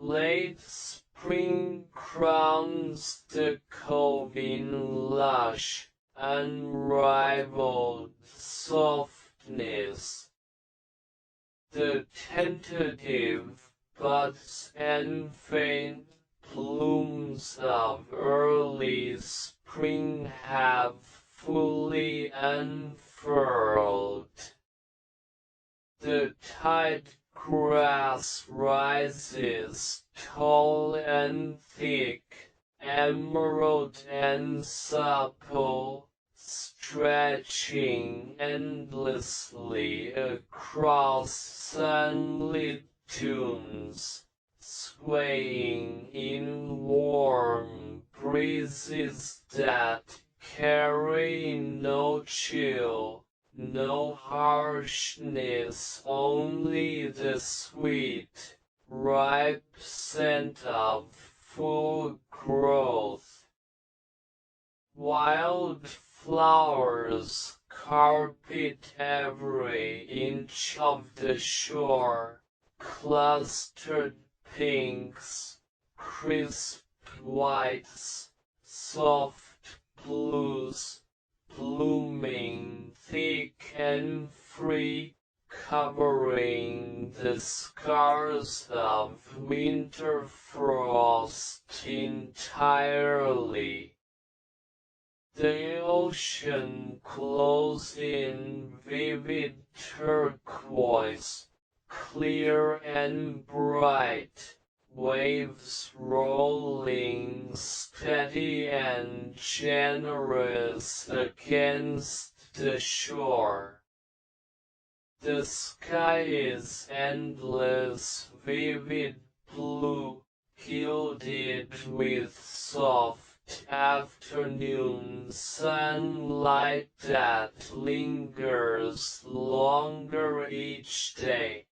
Late spring crowns the cove in lush, unrivaled softness. The tentative buds and faint plumes of early spring have fully unfurled. The tide grass rises tall and thick, emerald and supple, stretching endlessly across sunlit dunes, swaying in warm breezes that carry no chill, no harshness, only the sweet, ripe scent of full growth. Wild flowers carpet every inch of the shore, clustered pinks, crisp whites, soft blues, blooming thick and free, covering the scars of winter frost entirely. The ocean glows in vivid turquoise, clear and bright, waves rolling steady and generous against the shore. The sky is endless, vivid blue, gilded with soft afternoon sunlight that lingers longer each day.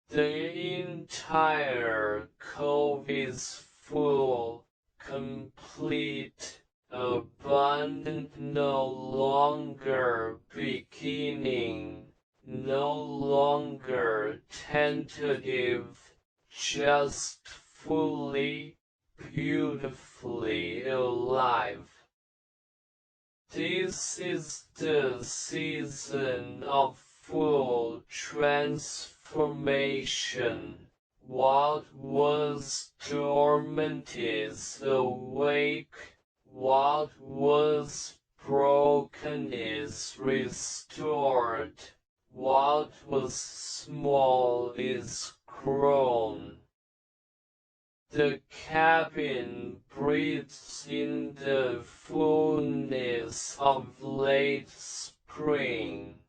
The entire cove is full, complete, abundant, no longer beginning, no longer tentative, just fully, beautifully alive. This is the season of full transformation. What was dormant is awake, what was broken is restored, what was small is grown. The cabin breathes in the fullness of late spring.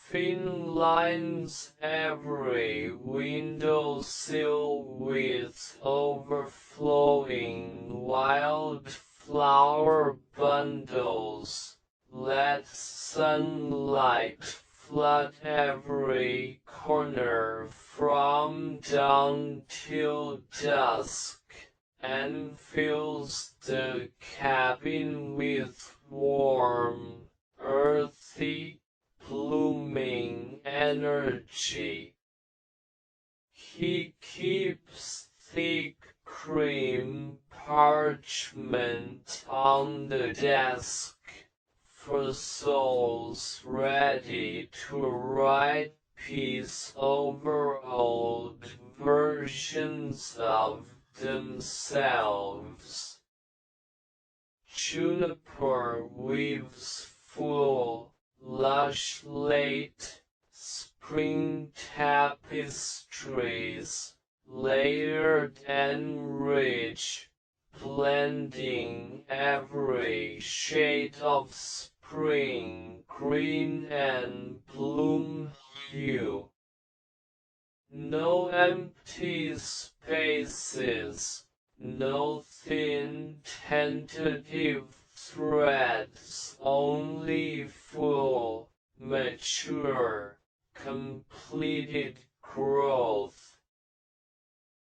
Thin lines every windowsill with overflowing wildflower bundles. Let sunlight flood every corner from dawn till dusk, and fills the cabin with warm, earthy, blooming energy. He keeps thick cream parchment on the desk for souls ready to write peace over old versions of themselves. Juniper weaves full, lush late spring tapestries, layered and rich, blending every shade of spring, green and bloom hue. No empty spaces, no thin tentative threads, only full, mature, completed growth.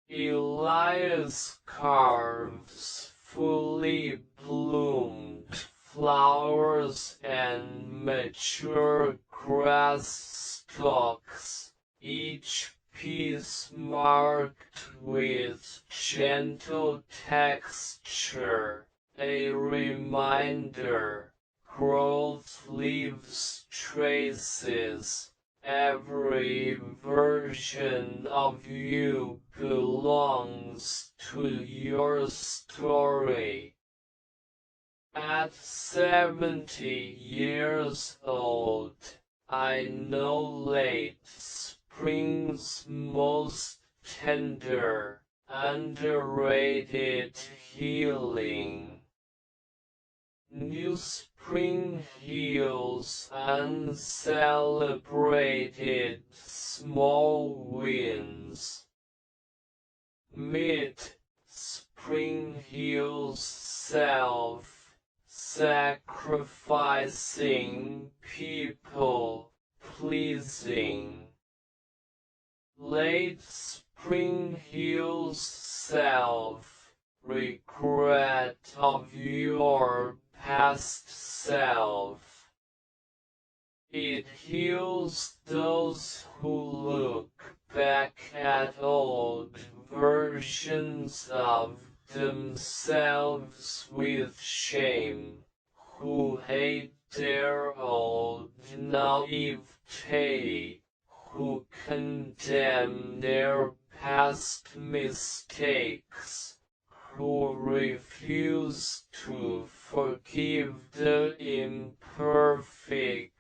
Elias carves fully bloomed flowers and mature grass stalks, each piece marked with gentle texture, a reminder. Growth leaves traces. Every version of you belongs to your story. At 70 years old, I know late spring's most tender, underrated healing. New spring heals uncelebrated small wins. Mid-spring heals self-sacrificing people pleasing. Late spring heals self-regret of your past self. It heals those who look back at old versions of themselves with shame, who hate their old naivete, who condemn their past mistakes, who refuse to forgive the imperfect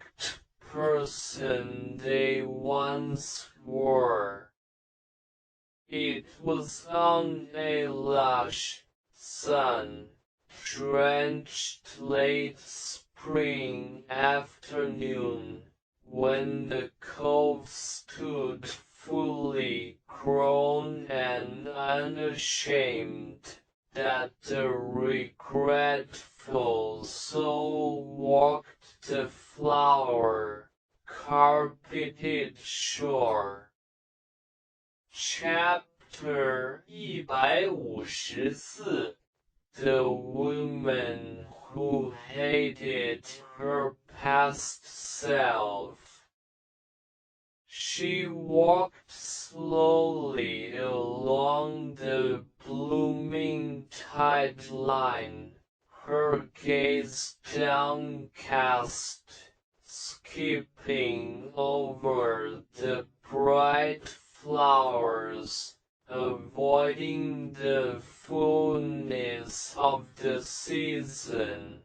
person they once were. It was on a lush, sun-drenched late spring afternoon, when the cove stood fully grown and unashamed, that the regretful soul walked the flower-carpeted shore. Chapter 154. The woman who hated her past self. She walked slowly along the blooming tide line, her gaze downcast, skipping over the bright flowers, avoiding the fullness of the season.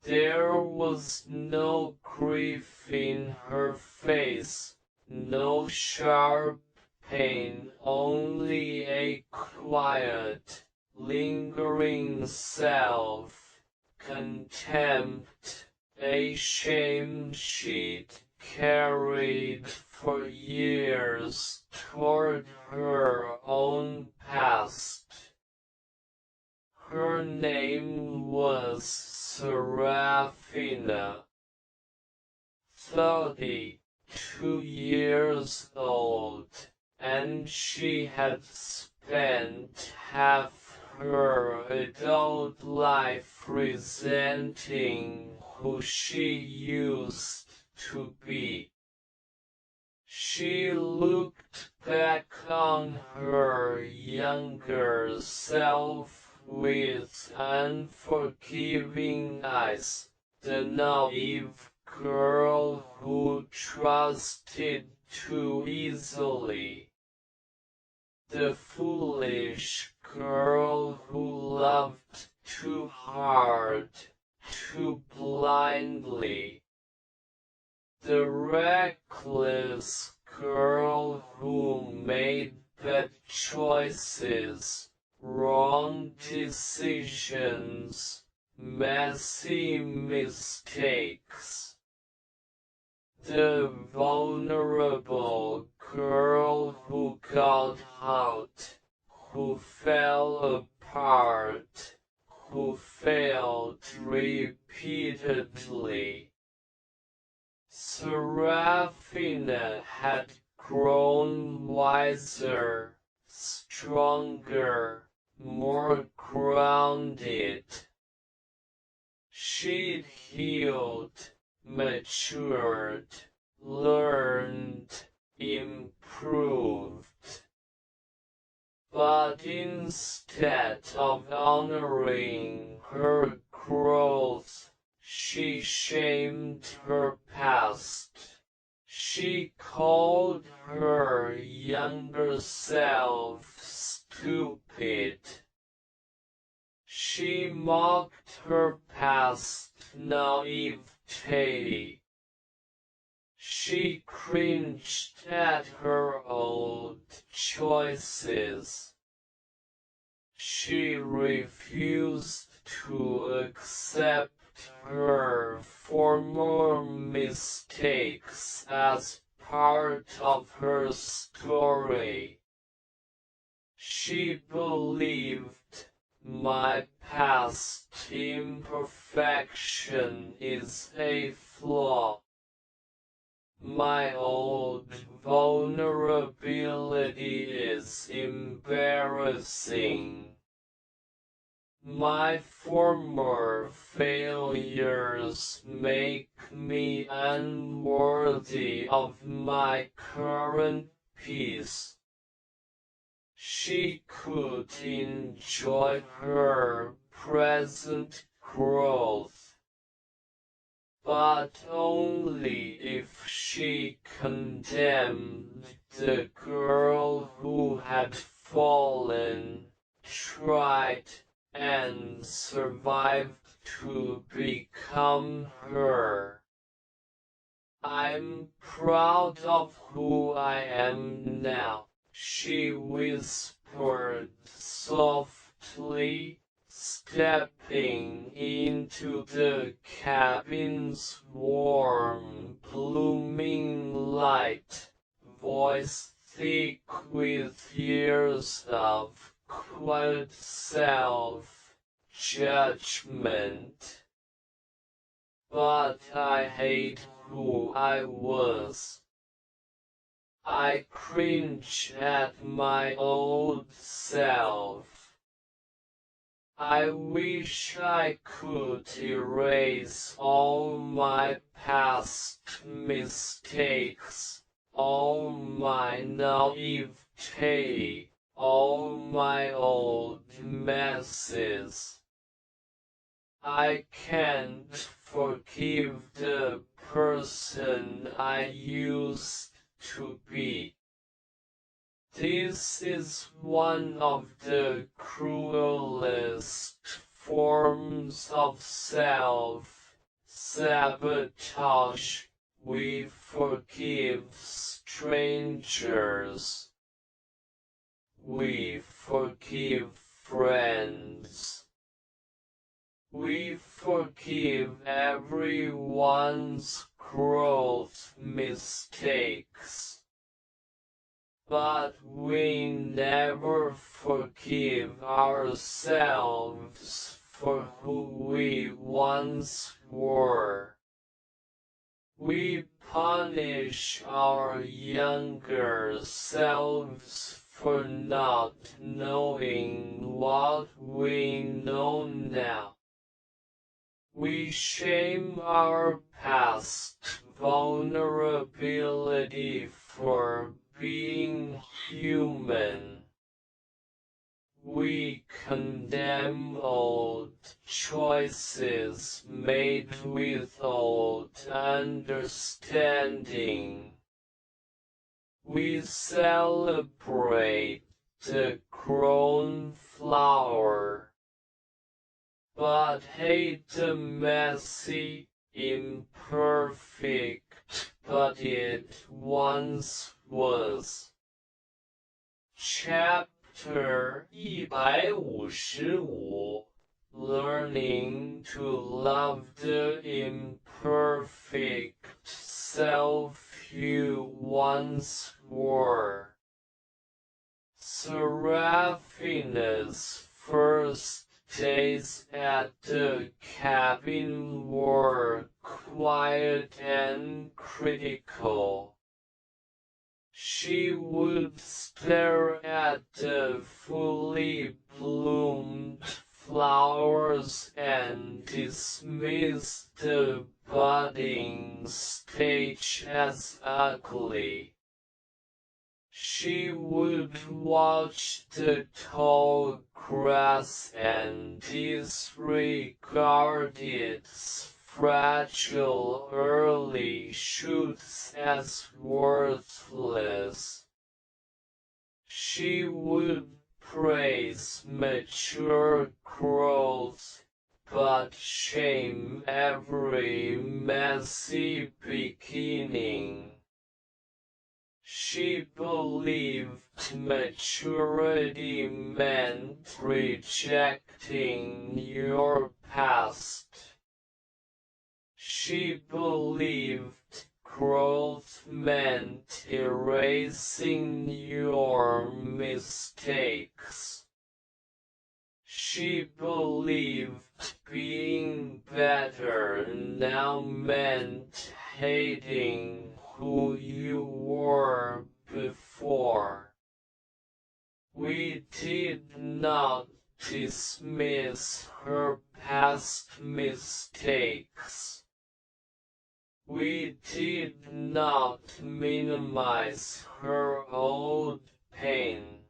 There was no grief in her face, no sharp pain, only a quiet, lingering self-contempt, a shame she'd carried for years toward her own past. Her name was Serafina. 32 years old, and she had spent half her adult life resenting who she used to be. She looked back on her younger self with unforgiving eyes, the naive girl who trusted too easily, the foolish girl who loved too hard, too blindly, the reckless girl who made bad choices, wrong decisions, messy mistakes. The vulnerable girl who got out, who fell apart, who failed repeatedly. Serafina had grown wiser, stronger, more grounded. She'd healed, matured, learned, improved. But instead of honoring her growth, she shamed her past. She called her younger self stupid. She mocked her past naivete. She cringed at her old choices. She refused to accept her former mistakes as part of her story. She believed my past imperfection is a flaw. My old vulnerability is embarrassing. My former failures make me unworthy of my current peace. She could enjoy her present growth, but only if she condemned the girl who had fallen, tried, and survived to become her. I'm proud of who I am now, she whispered softly, stepping into the cabin's warm, blooming light, voice thick with years of quiet self-judgment. But I hate who I was. I cringe at my old self. I wish I could erase all my past mistakes, all my naivete, all my old messes. I can't forgive the person I used to be. This is one of the cruelest forms of self-sabotage. We forgive strangers. We forgive friends. We forgive everyone's growth mistakes. But we never forgive ourselves for who we once were. We punish our younger selves for not knowing what we know now. We shame our past vulnerability for being human. We condemn old choices made with old understanding. We celebrate the grown flower, but hate the messy, imperfect, but it once was. Chapter 155 Learning to Love the Imperfect Self You Once Were. Serafina's first days at the cabin were quiet and critical. She would stare at the fully bloomed flowers and dismiss the budding stage as ugly. She would watch the tall grass and disregard its fragile early shoots as worthless. She would praise mature growth, but shame every messy beginning. She believed maturity meant rejecting your past. She believed growth meant erasing your mistakes. She believed being better now meant hating who you were before. We did not dismiss her past mistakes. We did not minimize her old pain.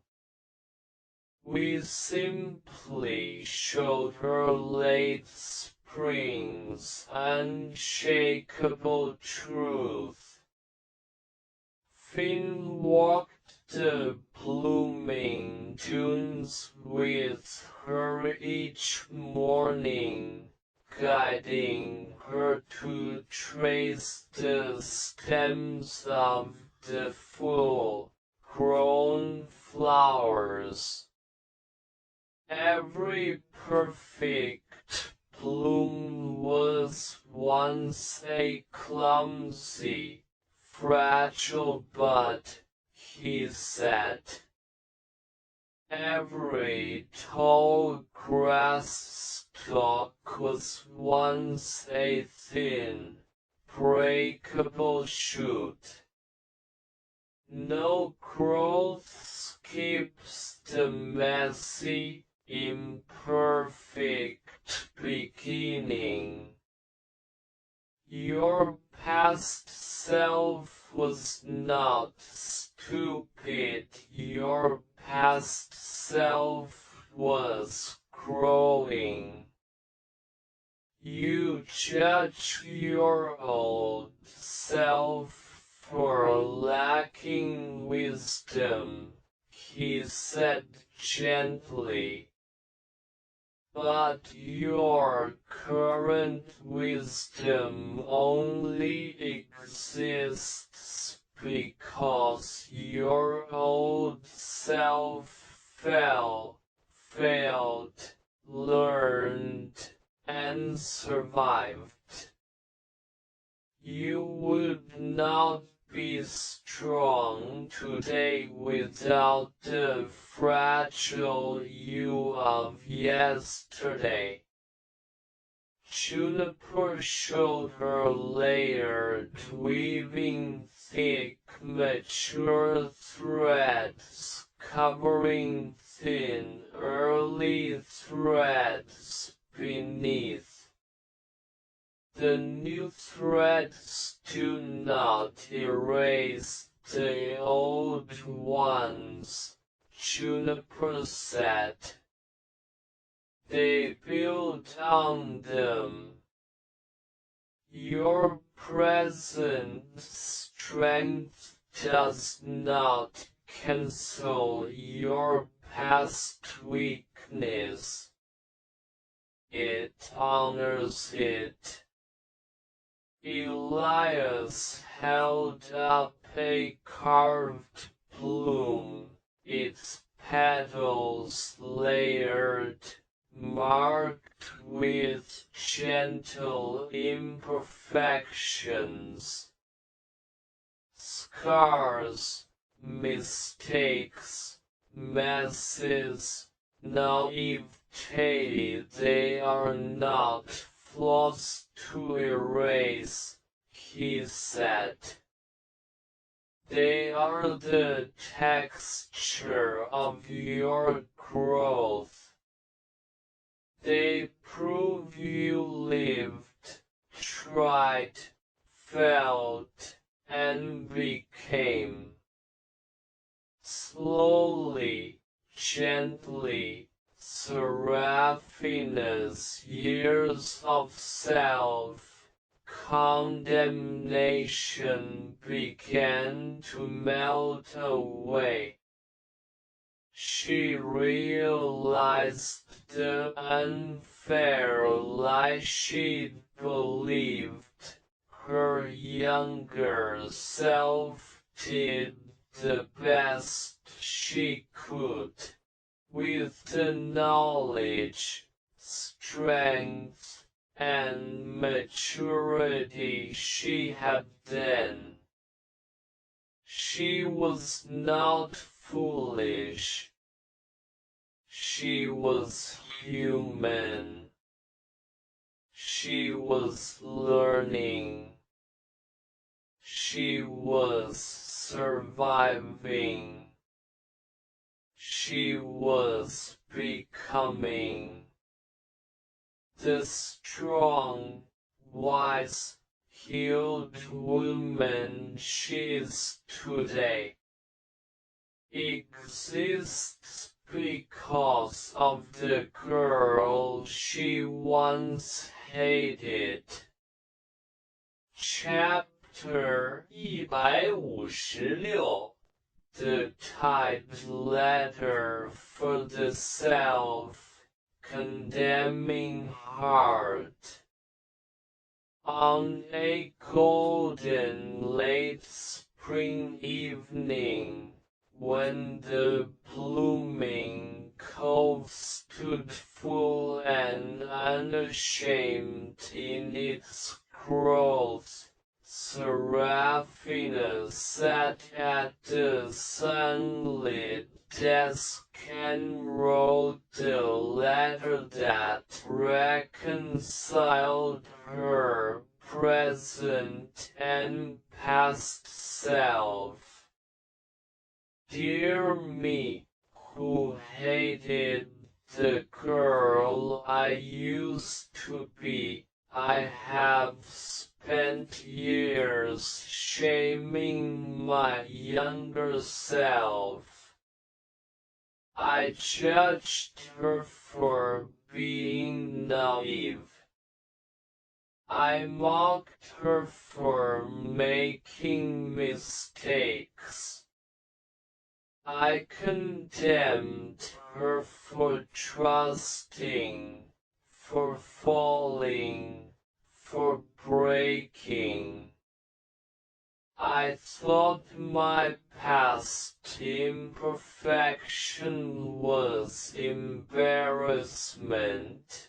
We simply showed her late spring's unshakable truth. Finn walked the blooming dunes with her each morning, guiding her to trace the stems of the full-grown flowers. Every perfect bloom was once a clumsy, fragile bud, he said. Every tall grass stalk was once a thin, breakable shoot. No growth skips the messy, imperfect beginning. Your past self was not stupid. Your past self was growing. You judge your old self for lacking wisdom, he said gently. But your current wisdom only exists because your old self failed, learned, and survived. You would not be strong today without the fragile you of yesterday. Juniper showed her layered, weaving thick, mature threads, covering thin, early threads beneath. The new threads do not erase the old ones, Juniper said. They build on them. Your present strength does not cancel your past weakness. It honors it. Elias held up a carved bloom, its petals layered, marked with gentle imperfections. Scars, mistakes, messes, naivete, they are not flaws to erase, he said. They are the texture of your growth. They prove you lived, tried, felt, and became. slowly, gently, Seraphina's years of self-condemnation began to melt away. She realized the unfair lie she'd believed. Her younger self did the best she could with the knowledge, strength, and maturity she had then. She was not foolish. She was human. She was learning. She was surviving. She was becoming the strong, wise, healed woman she is today. Exists because of the girl she once hated. Chapter 156 The typed letter for the self-condemning heart. On a golden late spring evening, when the blooming cove stood full and unashamed in its growth, Seraphina sat at the sunlit desk and wrote the letter that reconciled her present and past self. Dear me, who hated the girl I used to be, I have spent years shaming my younger self. I judged her for being naive. I mocked her for making mistakes. I condemned her for trusting, for falling, for breaking. I thought my past imperfection was embarrassment.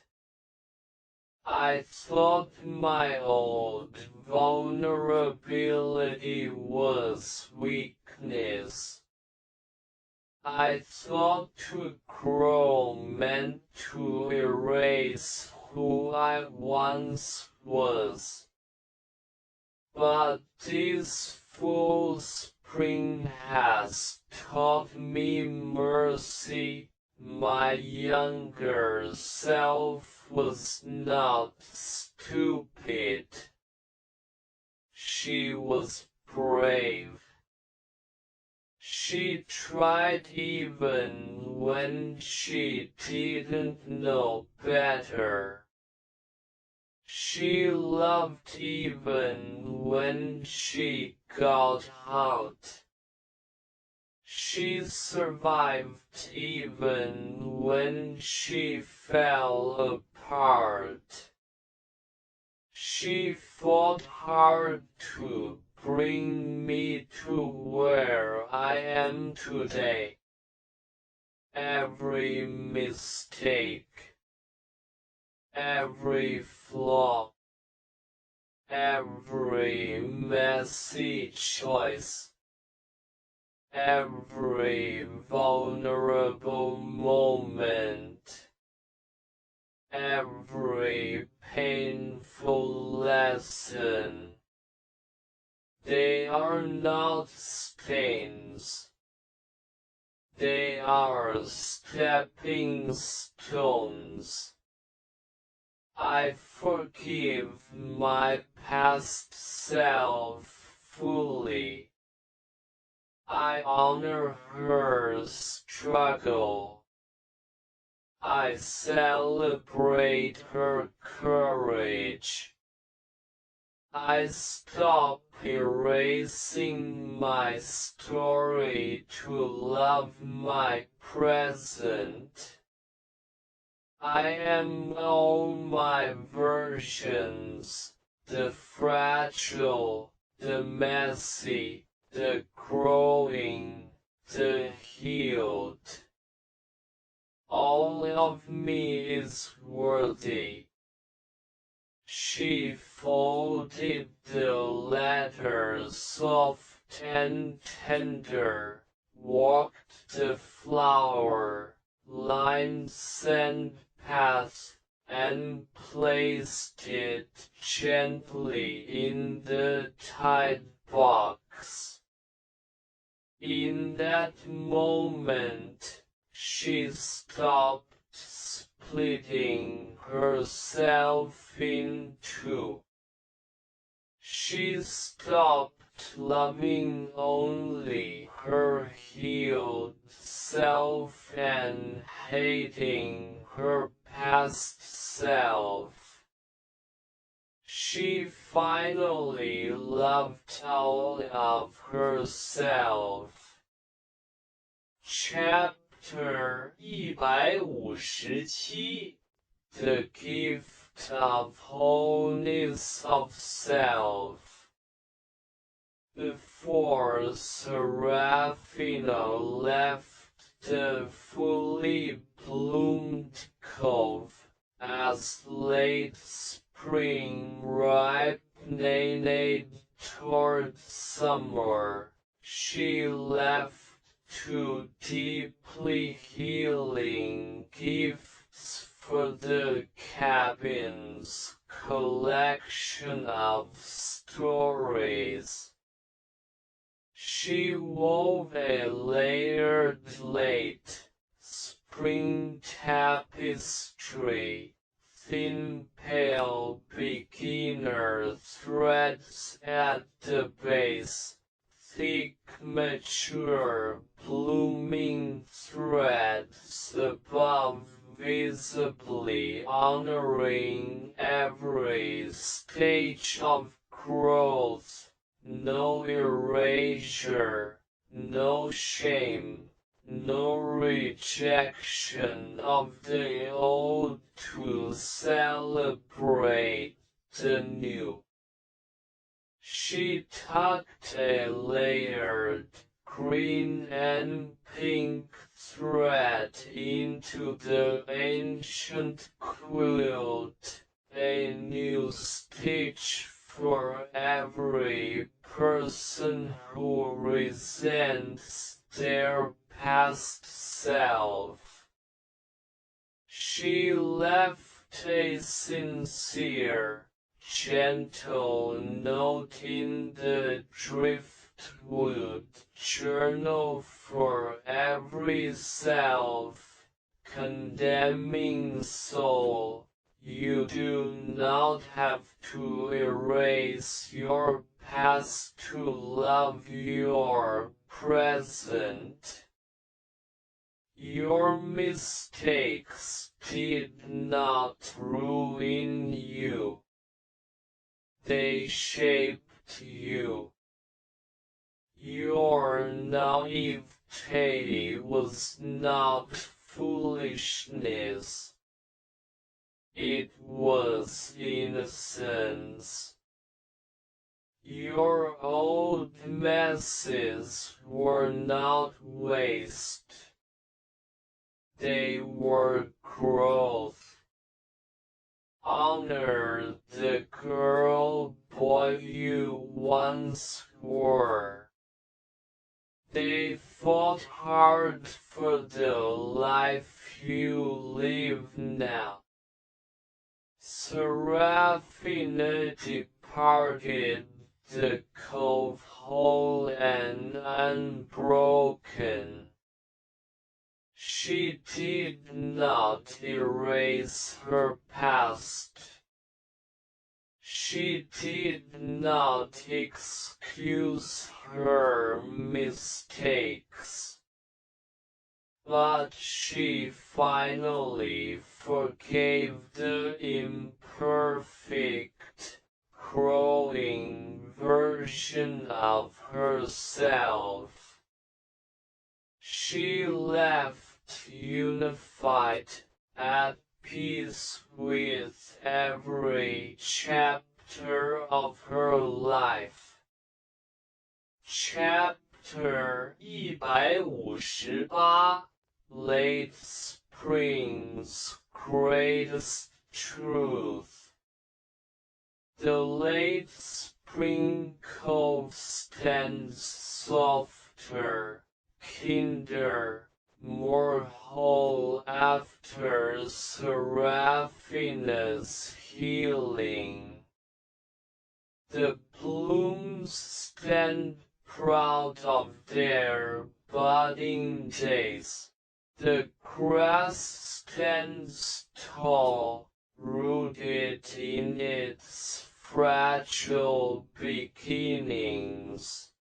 I thought my old vulnerability was weakness. I thought to grow meant to erase who I once was. But this full spring has taught me mercy. My younger self was not stupid. She was brave. She tried even when she didn't know better. She loved even when she got out. She survived even when she fell apart. She fought hard to bring me to where I am today. Every mistake, every flaw, every messy choice, every vulnerable moment, every painful lesson. They are not stains. They are stepping stones. I forgive my past self fully. I honor her struggle. I celebrate her courage. I stop erasing my story to love my present. I am all my versions, the fragile, the messy, the growing, the healed. All of me is worthy. She folded the letter soft and tender, walked the flower-lined sand path, and placed it gently in the tide box. In that moment, she stopped splitting herself in two. She stopped loving only her healed self and hating her past self. She finally loved all of herself. Chapter 157 The Gift of Wholeness of Self. Before Serafina left the fully bloomed cove, as late spring ripened toward summer, she left two deeply healing gifts for the cabin's collection of stories. She wove a layered late spring tapestry, thin pale beginner threads at the base, thick mature blooming threads above, visibly honoring every stage of growth. No erasure, no shame, no rejection of the old to celebrate the new. She tucked a layered green and pink thread into the ancient quilt, a new stitch for every person who resents their past self. She left a sincere, gentle note in the driftwood journal for every self-condemning soul. You do not have to erase your past to love your present. Your mistakes did not ruin you. They shaped you. Your naivete was not foolishness. It was innocence. Your old messes were not waste. They were growth. Honor the girl, boy you once were. They fought hard for the life you live now. Serafina departed the cove whole and unbroken. She did not erase her past. She did not excuse her mistakes, but she finally forgave the imperfect, growing version of herself. She left unified, at peace with every chapter of her life. Chapter 158 Late Spring's Greatest Truth. The late spring cove stands softer, kinder, more whole after Seraphina's healing. The blooms stand proud of their budding days. The grass stands tall, rooted in its fragile beginnings.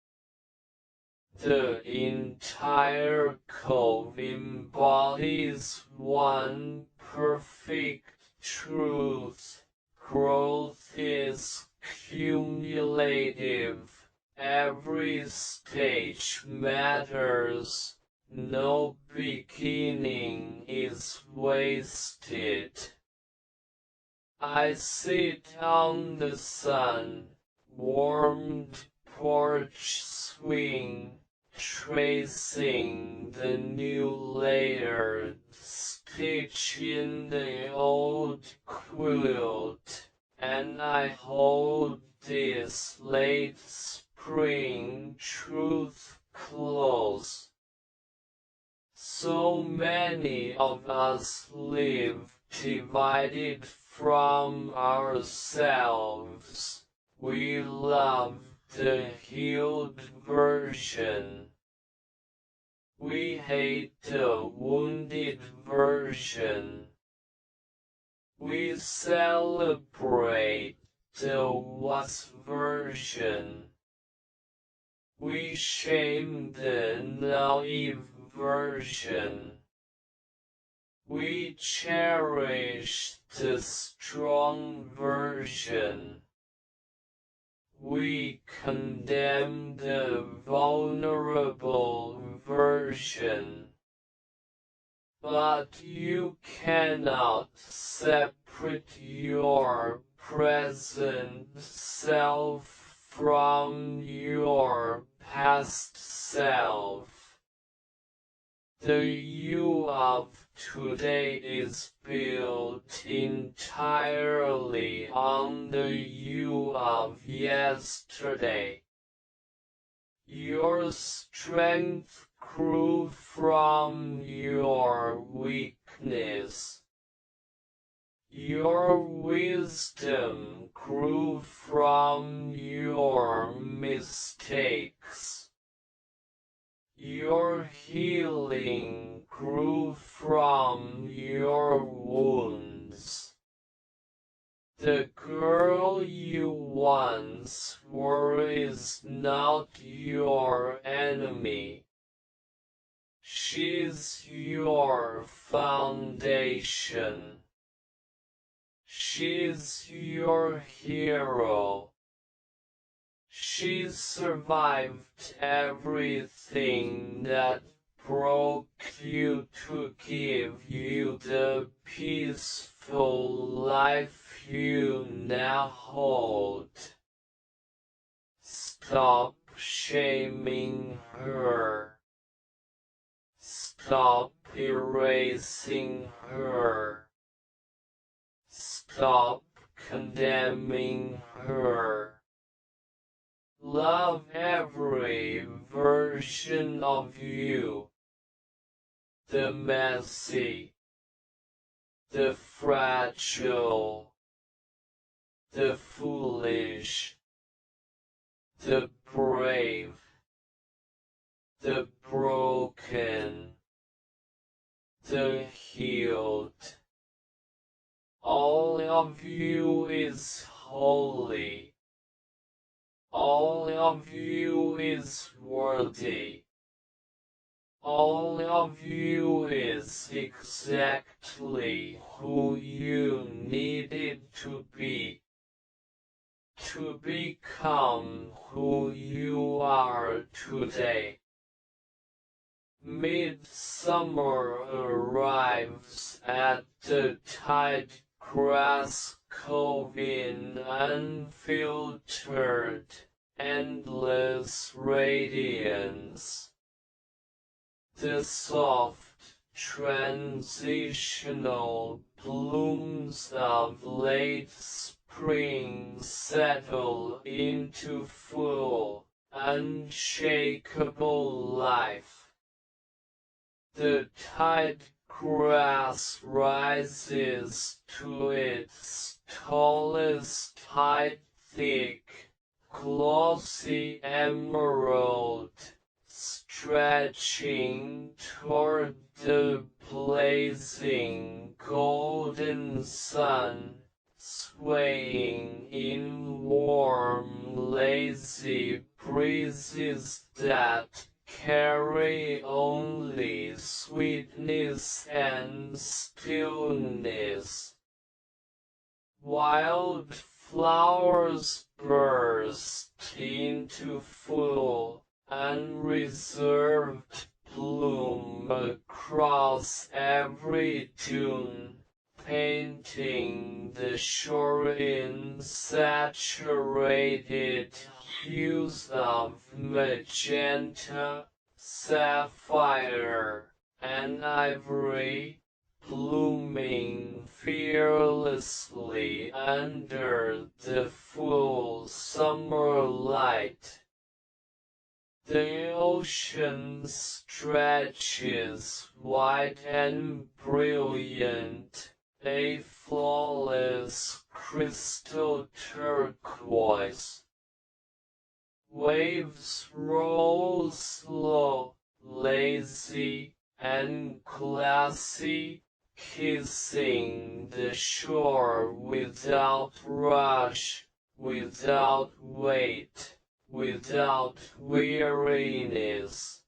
The entire cove embodies one perfect truth. Growth is cumulative. Every stage matters. No beginning is wasted. I sit on the sun-warmed porch swing, tracing the new layered stitch in the old quilt, and I hold this late spring truth close. So many of us live divided from ourselves. We love the healed version. We hate the wounded version. We celebrate the was version. We shame the naive version. We cherish the strong version. We condemn the vulnerable version. But you cannot separate your present self from your past self. The you of today is built entirely on the you of yesterday. Your strength grew from your weakness. Your wisdom grew from your mistakes. Your healing grew from your wounds. The girl you once were is not your enemy. She's your foundation. She's your hero. She survived everything that broke you to give you the peaceful life you now hold. Stop shaming her. Stop erasing her. Stop condemning her. Love every version of you. The messy, the fragile, the foolish, the brave, the broken, the healed. All of you is holy. All of you is worthy. All of you is exactly who you needed to become who you are today. Midsummer arrives at the Tidegrass Cove in unfiltered, endless radiance. The soft, transitional blooms of late spring settle into full, unshakable life. The tidegrass rises to its tallest height, thick, glossy emerald, stretching toward the blazing golden sun, swaying in warm, lazy breezes that carry only sweetness and stillness. Wild flowers burst into full, unreserved bloom across every dune, painting the shore in saturated hues of magenta, sapphire, and ivory, blooming fearlessly under the full summer light. The ocean stretches wide and brilliant, a flawless crystal turquoise. Waves roll slow, lazy, and classy, kissing the shore without rush, without weight, without weariness.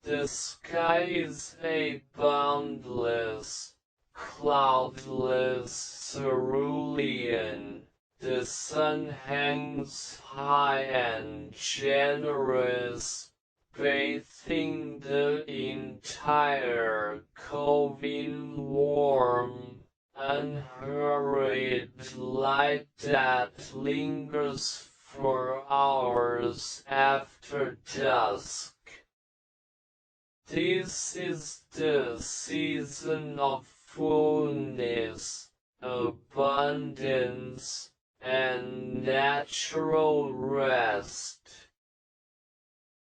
The sky is a boundless, cloudless cerulean. The sun hangs high and generous, bathing the entire cove in warm, unhurried light that lingers for hours after dusk. This is the season of fullness, abundance, and natural rest.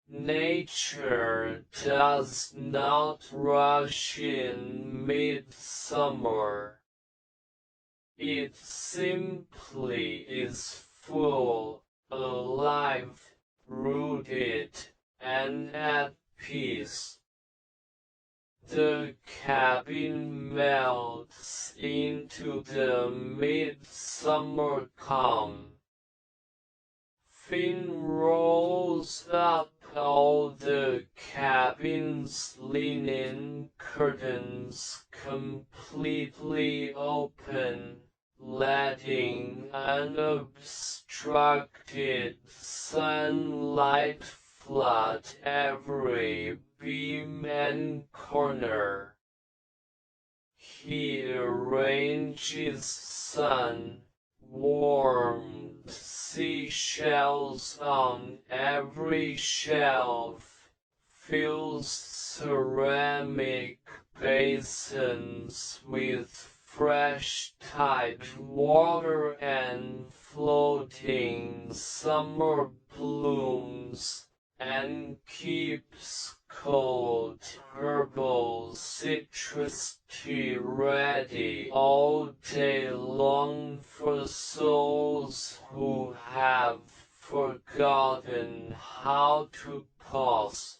Nature does not rush in midsummer. It simply is full, alive, rooted, and at peace. The cabin melts into the midsummer calm. Finn rolls up all the cabin's linen curtains completely open, letting unobstructed sunlight flood every beam and corner. He arranges sun-warmed seashells on every shelf, fills ceramic basins with fresh tide water and floating summer blooms, and keeps cold herbal citrus tea ready all day long for souls who have forgotten how to pause.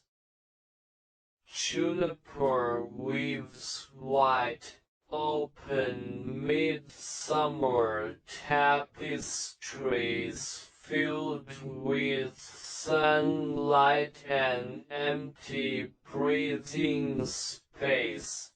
Juniper weaves white, open midsummer tapestries filled with sunlight and empty breathing space.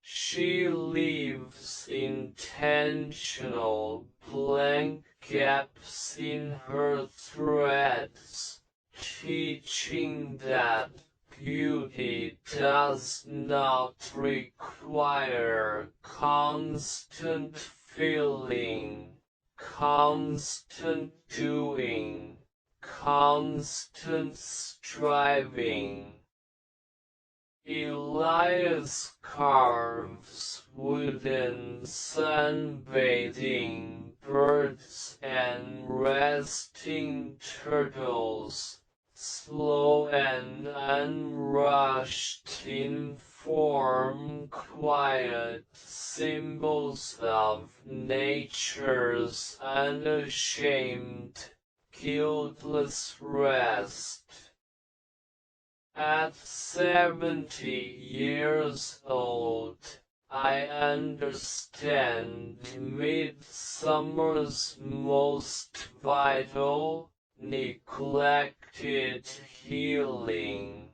She leaves intentional blank gaps in her threads, teaching that beauty does not require constant feeling, constant doing, constant striving. Elias carves wooden sunbathing birds and resting turtles, slow and unrushed in form, quiet symbols of nature's unashamed, guiltless rest. At 70 years old, I understand midsummer's most vital, neglected healing.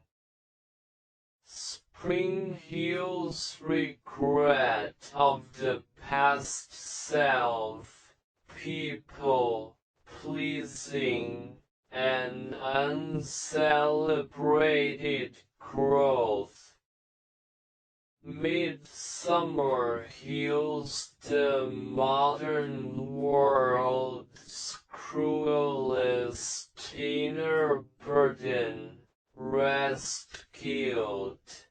Spring heals regret of the past self, people pleasing, and uncelebrated growth. Midsummer heals the modern world's cruelest inner burden, rest guilt.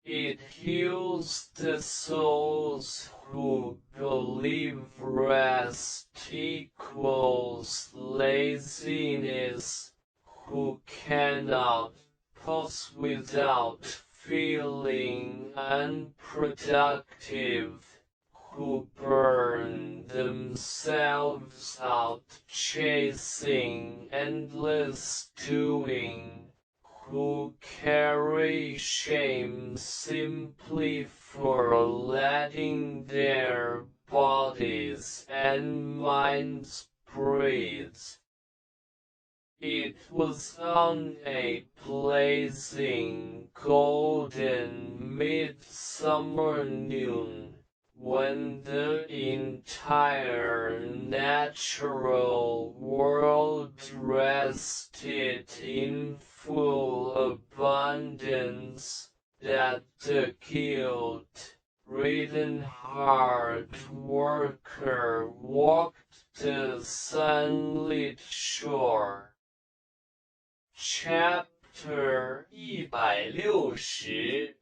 It heals the souls who believe rest equals laziness, who cannot pause without feeling unproductive, who burn themselves out chasing endless doing, who carry shame simply for letting their bodies and minds breathe. It was on a blazing, golden midsummer noon, when the entire natural world rested in full abundance, that the guilt-ridden hard worker walked the sunlit shore. Chapter 160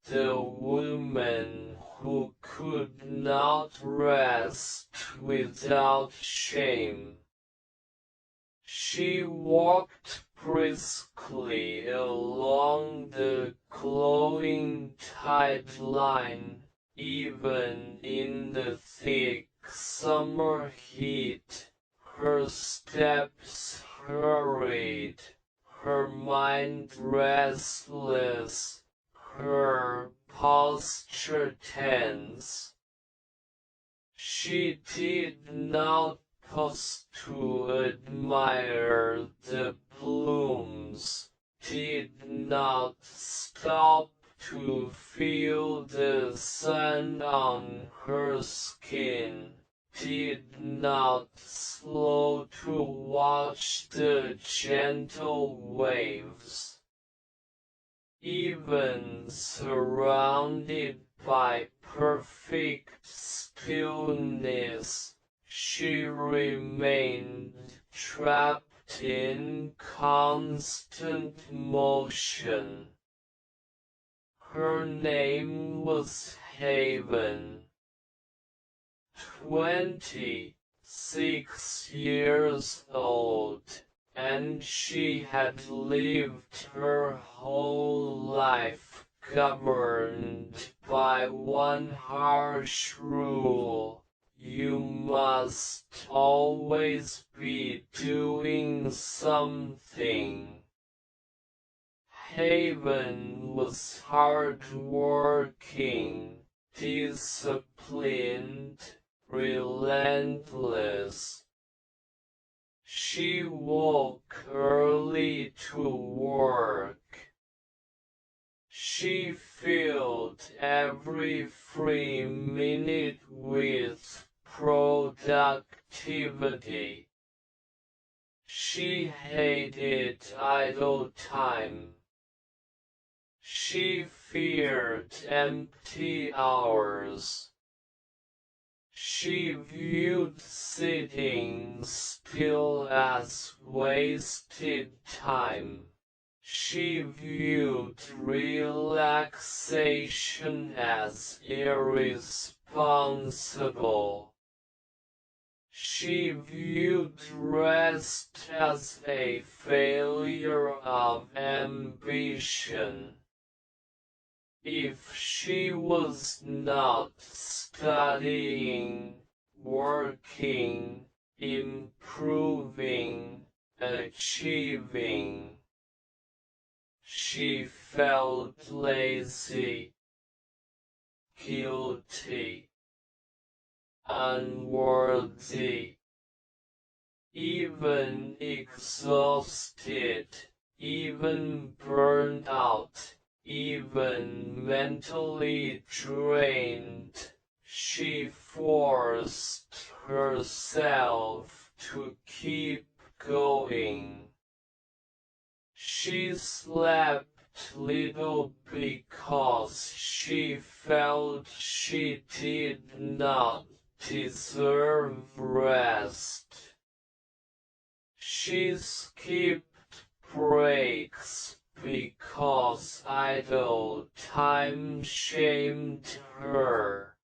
The woman who could not rest without shame. She walked briskly along the glowing tide line, even in the thick summer heat. Her steps hurried, her mind restless, her posture tense. She did not pause to admire the blooms, did not stop to feel the sun on her skin, did not slow to watch the gentle waves. Even surrounded by perfect stillness, she remained trapped in constant motion. Her name was Haven. 26 years old, and she had lived her whole life governed by one harsh rule: you must always be doing something. Haven was hard-working, disciplined, relentless. She woke early to work. She filled every free minute with productivity. She hated idle time. She feared empty hours. She viewed sitting still as wasted time. She viewed relaxation as irresponsible. She viewed rest as a failure of ambition. If she was not studying, working, improving, achieving, she felt lazy, guilty, unworthy, even exhausted, even burned out, even mentally drained. She forced herself to keep going. She slept little because she felt she did not deserve rest. She skipped breaks because idle time shamed her.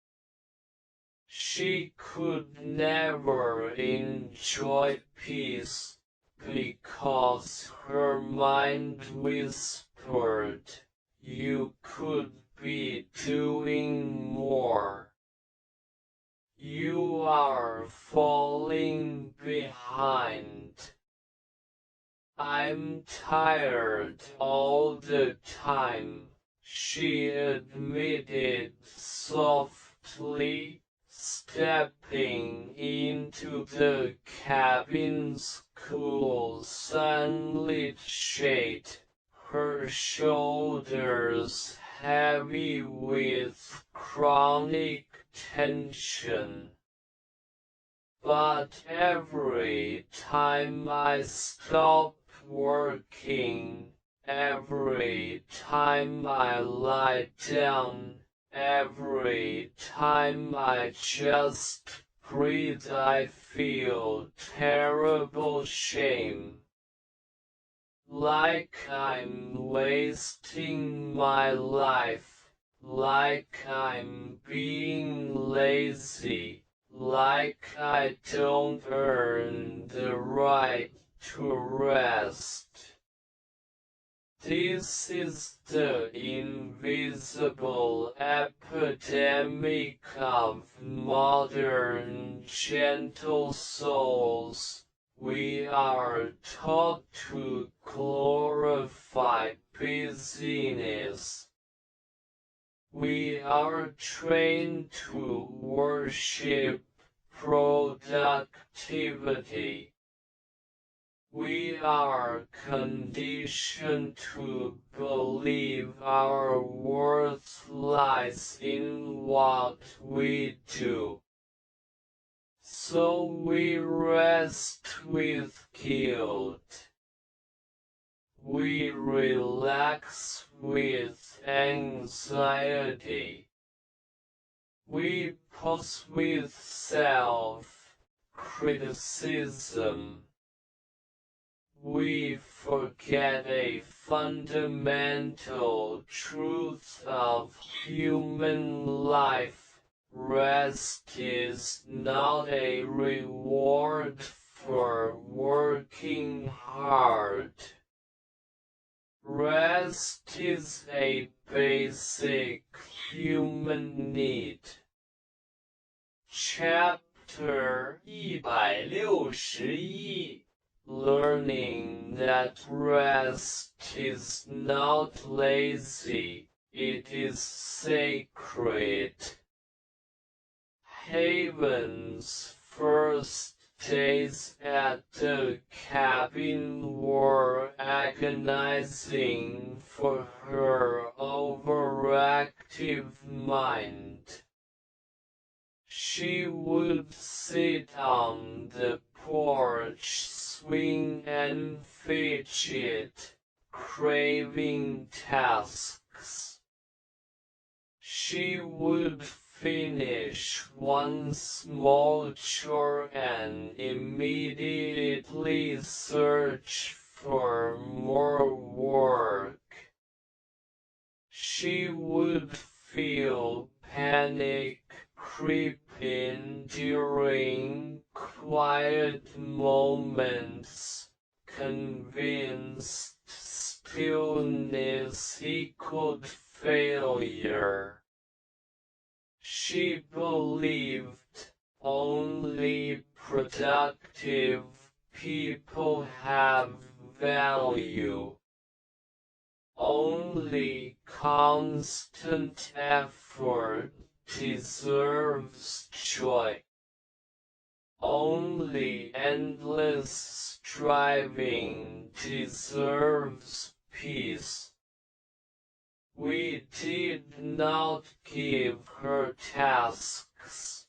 She could never enjoy peace because her mind whispered, "You could be doing more. You are falling behind. I'm tired all the time," she admitted softly, stepping into the cabin's cool sunlit shade, her shoulders heavy with chronic tension. But every time I stop working, every time I lie down, every time I just breathe, I feel terrible shame. Like I'm wasting my life, like I'm being lazy, like I don't earn the right to rest. This is the invisible epidemic of modern gentle souls. We are taught to glorify busyness. We are trained to worship productivity. We are conditioned to believe our worth lies in what we do. So we rest with guilt. We relax with anxiety. We pause with self-criticism. We forget a fundamental truth of human life. Rest is not a reward for working hard. Rest is a basic human need. Chapter 161 learning that rest is not lazy, it is sacred. Haven's first days at the cabin were agonizing for her overactive mind. She would sit on the porch swing and fidget, craving tasks. She would finish one small chore and immediately search for more work. She would feel panic creep in during quiet moments, convinced stillness equaled failure. She believed only productive people have value. Only constant effort deserves joy. Only endless striving deserves peace. We did not give her tasks.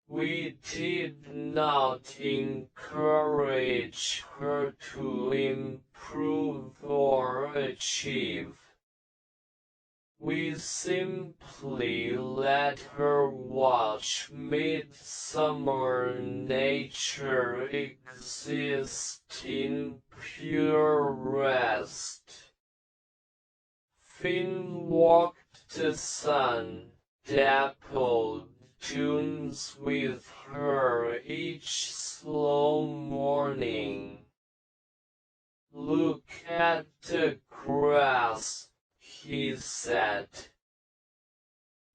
We did not encourage her to improve or achieve. We simply let her watch midsummer nature exist in pure rest. Finn walked the sun-dappled dunes with her each slow morning. "Look at the grass," he said.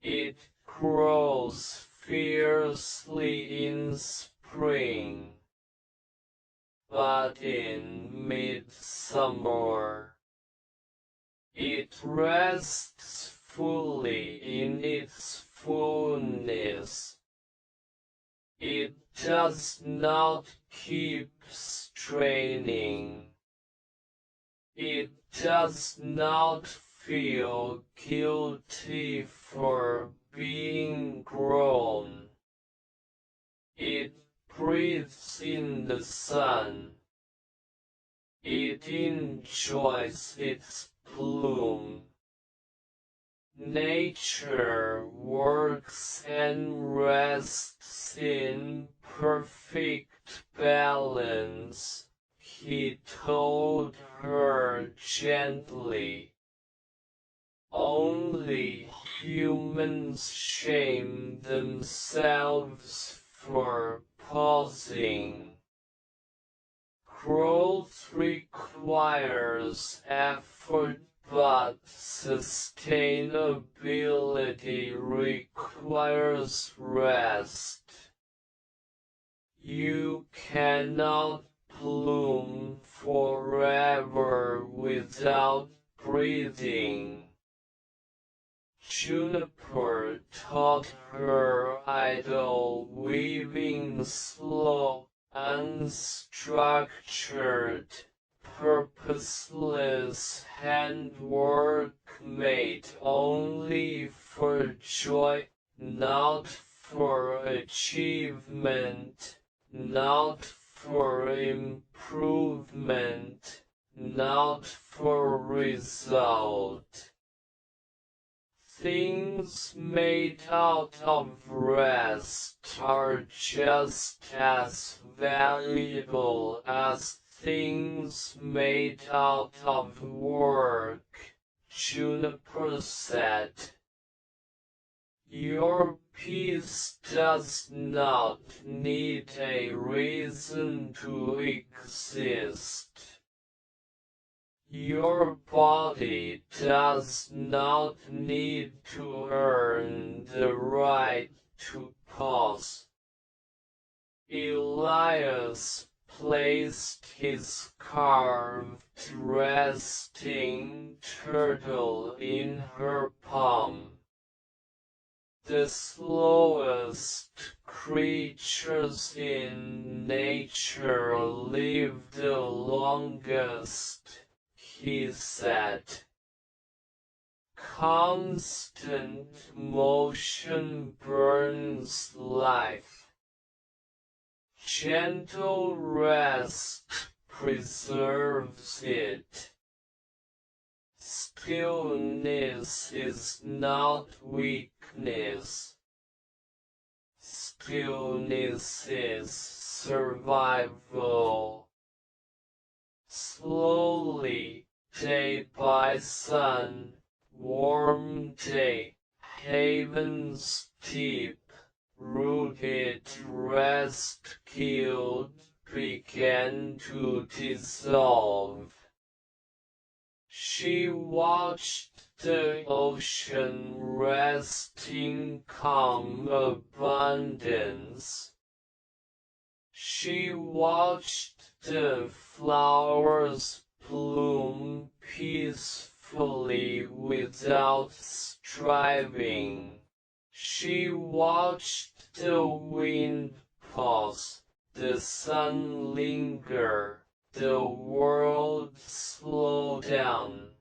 "It grows fiercely in spring, but in midsummer it rests fully in its fullness. It does not keep straining. It does not feel guilty for being grown. It breathes in the sun. It enjoys its bloom. Nature works and rests in perfect balance," he told her gently. "Only humans shame themselves for pausing. Growth requires effort, but sustainability requires rest. You cannot bloom forever without breathing." Juniper taught her idle weaving, slow, unstructured, purposeless handwork made only for joy, not for achievement, not for improvement, not for result. Things made out of rest are just as valuable as things made out of work, Juniper said. "Your peace does not need a reason to exist. Your body does not need to earn the right to pause." Elias placed his carved resting turtle in her palm. The slowest creatures in nature live the longest, he said. Constant motion burns life. Gentle rest preserves it. Stillness is not weakness. Stillness is survival. Slowly, day by sun, warm day, havens deep, rooted, rest-killed, began to dissolve. She watched the ocean rest in calm abundance. She watched the flowers bloom peacefully without striving. She watched the wind pause, the sun linger, the world slow down.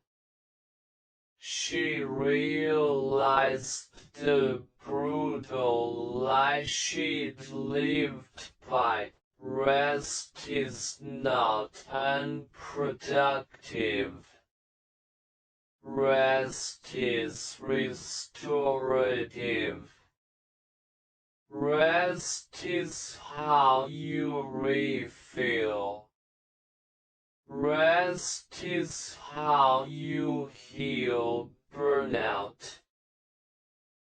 She realized the brutal lie she'd lived by. Rest is not unproductive. Rest is restorative. Rest is how you refill. Rest is how you heal burnout.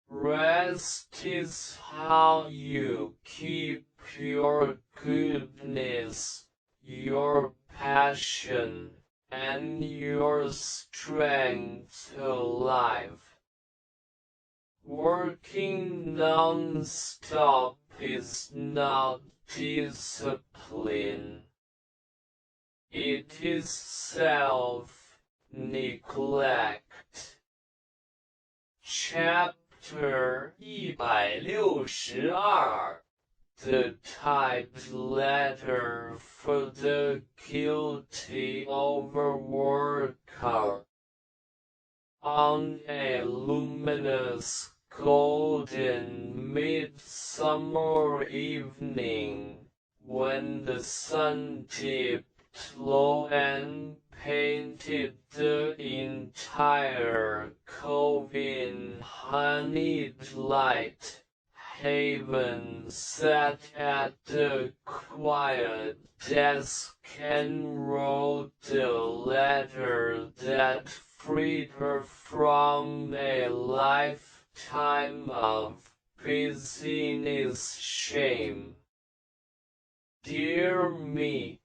Rest is how you keep your goodness, your passion, and your strength alive. Working non-stop is not discipline. It is self-neglect. Chapter 162 The typed letter for the guilty overworker. On a luminous golden midsummer evening, when the sun dipped low and painted the entire cove in honeyed light, Haven sat at the quiet desk and wrote the letter that freed her from a lifetime of busyness shame. Dear me,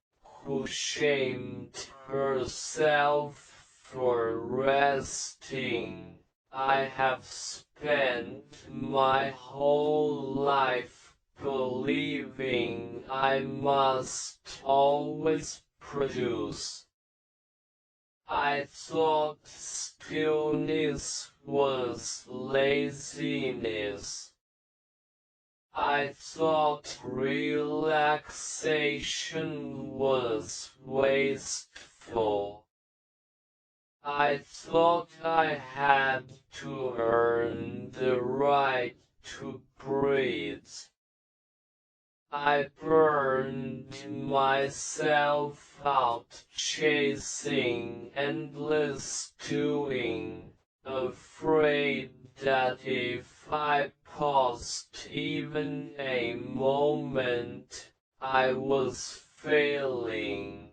who shamed herself for resting, I have spent my whole life believing I must always produce. I thought stillness was laziness. I thought relaxation was wasteful. I thought I had to earn the right to breathe. I burned myself out chasing endless doing, afraid that if I paused even a moment, I was failing.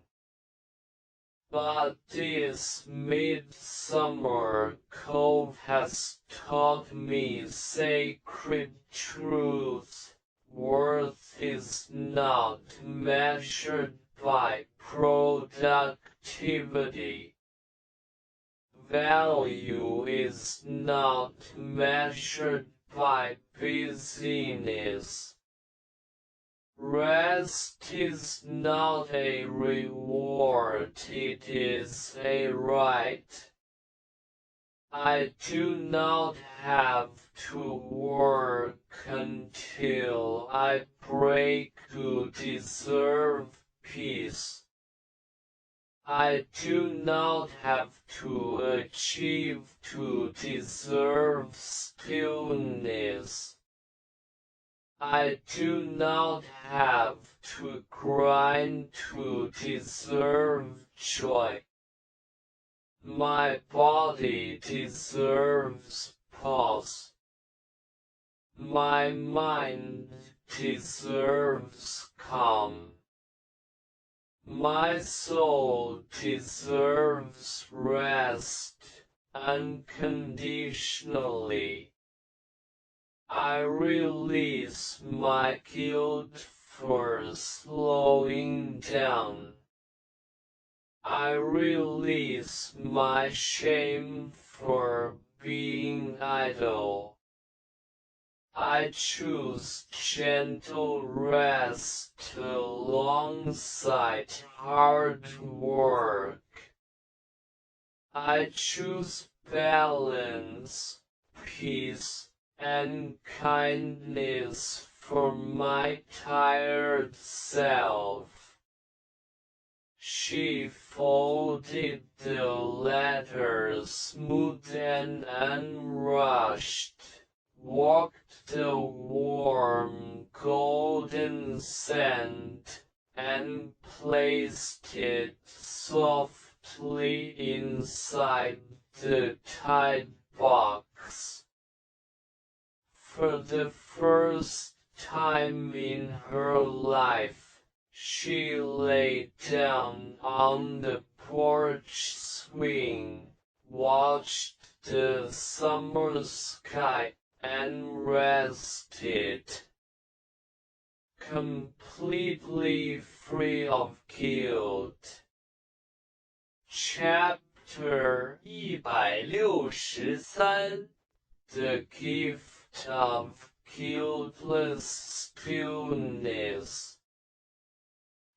But this midsummer cove has taught me sacred truths. Worth is not measured by productivity. Value is not measured by busyness. Rest is not a reward, it is a right. I do not have to work until I break to deserve peace. I do not have to achieve to deserve stillness. I do not have to grind to deserve joy. My body deserves pause. My mind deserves calm. My soul deserves rest unconditionally. I release my guilt for slowing down. I release my shame for being idle. I choose gentle rest alongside hard work. I choose balance, peace, and kindness for my tired self. She folded the letter smooth and unrushed, walked the warm golden scent, and placed it softly inside the tied box. For the first time in her life, she lay down on the porch swing, watched the summer sky, and rested, completely free of guilt. Chapter 163 The Gift of Guiltless Stillness.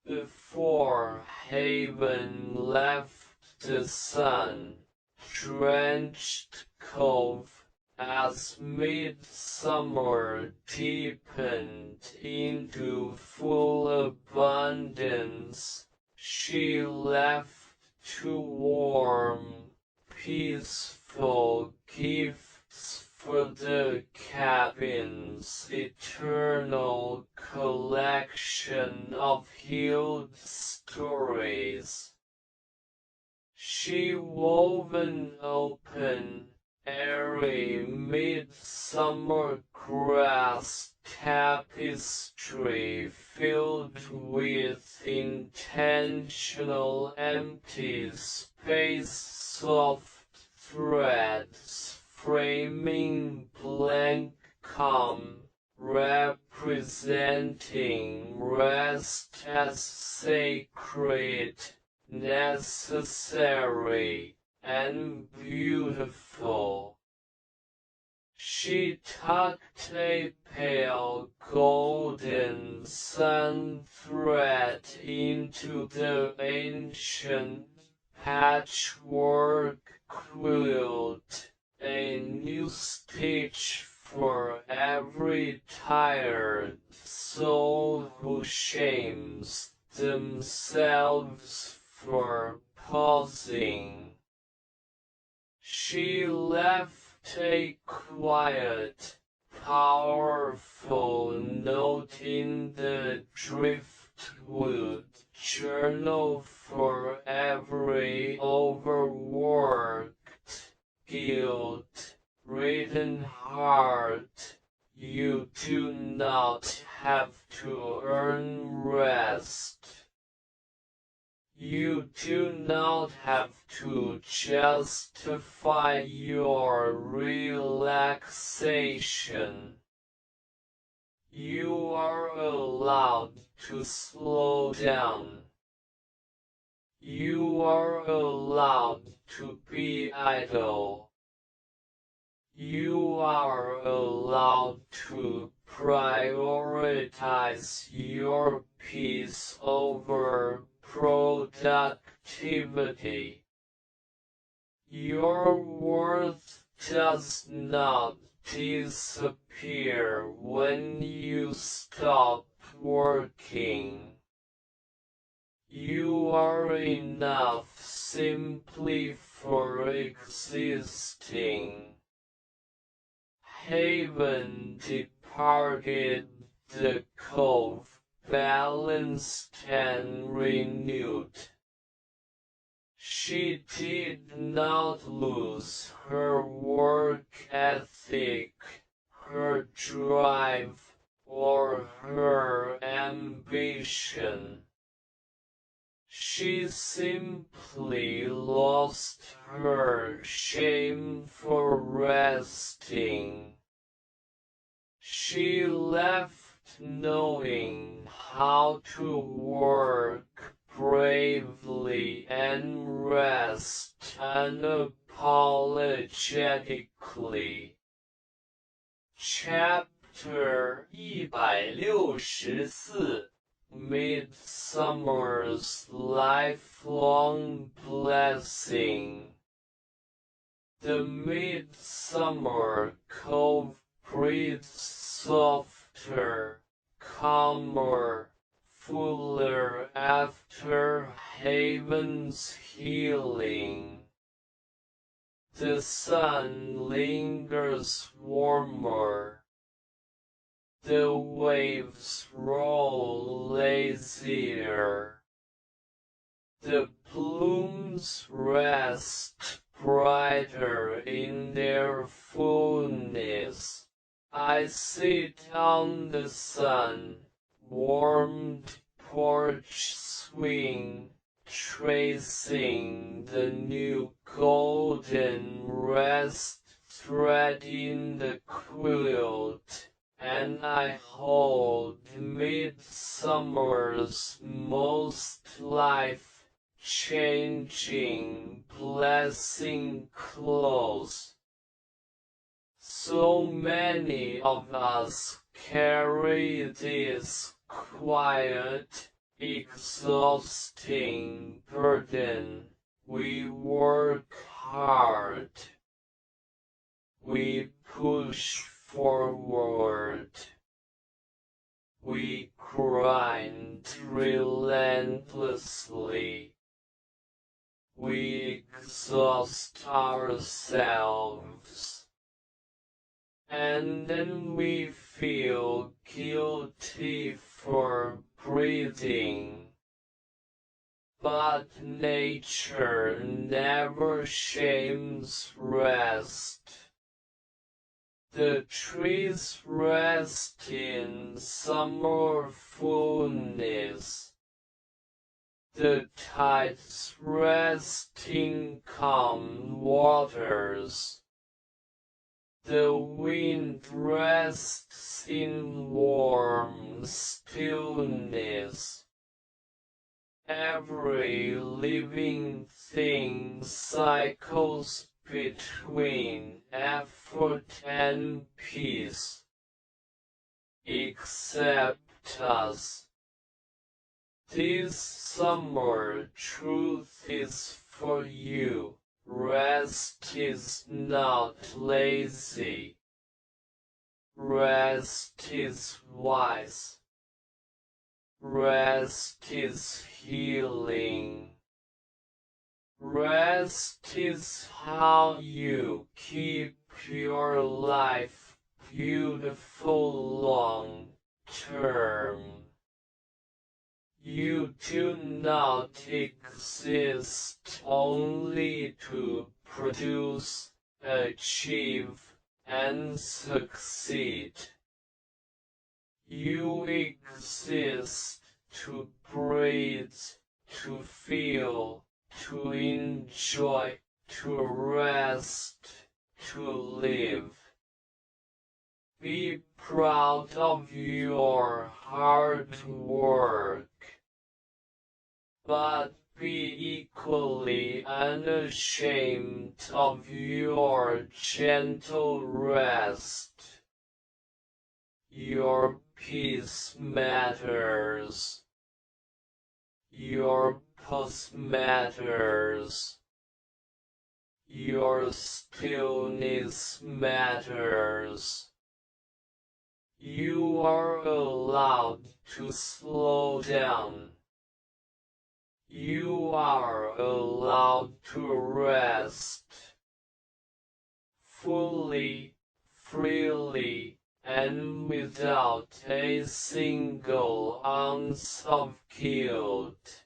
Before Haven left the sun-drenched cove, as midsummer deepened into full abundance, she left 2 warm, peaceful gifts for the cabin's eternal collection of healed stories. She wove an open, airy midsummer grass tapestry filled with intentional empty space, soft threads framing blank calm, representing rest as sacred, necessary, and beautiful. She tucked a pale golden sun thread into the ancient patchwork quilt, a new stitch for every tired soul who shames themselves for pausing. She left a quiet, powerful note in the driftwood journal for every overworked, guilt-ridden heart. You do not have to earn rest. You do not have to justify your relaxation. You are allowed to slow down. You are allowed to be idle. You are allowed to prioritize your peace over productivity. Your worth does not disappear when you stop working. You are enough simply for existing. Haven departed the cove, balanced and renewed. She did not lose her work ethic, her drive, or her ambition. She simply lost her shame for resting. She left knowing how to work bravely and rest unapologetically. Chapter 164 Midsummer's Lifelong Blessing. The Midsummer Cove breathes softer, calmer, fuller after Haven's healing. The sun lingers warmer. The waves roll lazier. The blooms rest brighter in their fullness. I sit on the sun-warmed porch swing, tracing the new golden rest thread in the quilt, and I hold midsummer's most life-changing blessing close. So many of us carry this quiet, exhausting burden. We work hard. We push forward. We grind relentlessly. We exhaust ourselves. And then we feel guilty for breathing. But nature never shames rest. The trees rest in summer fullness. The tides rest in calm waters. The wind rests in warm stillness. Every living thing cycles between effort and peace, except us. This summer truth is for you. Rest is not lazy. Rest is wise. Rest is healing. Rest is how you keep your life beautiful long term. You do not exist only to produce, achieve, and succeed. You exist to breathe, to feel, to enjoy, to rest, to live. Be proud of your hard work, but be equally unashamed of your gentle rest. Your peace matters. Your pulse matters. Your stillness matters. You are allowed to slow down. You are allowed to rest fully, freely, and without a single ounce of guilt.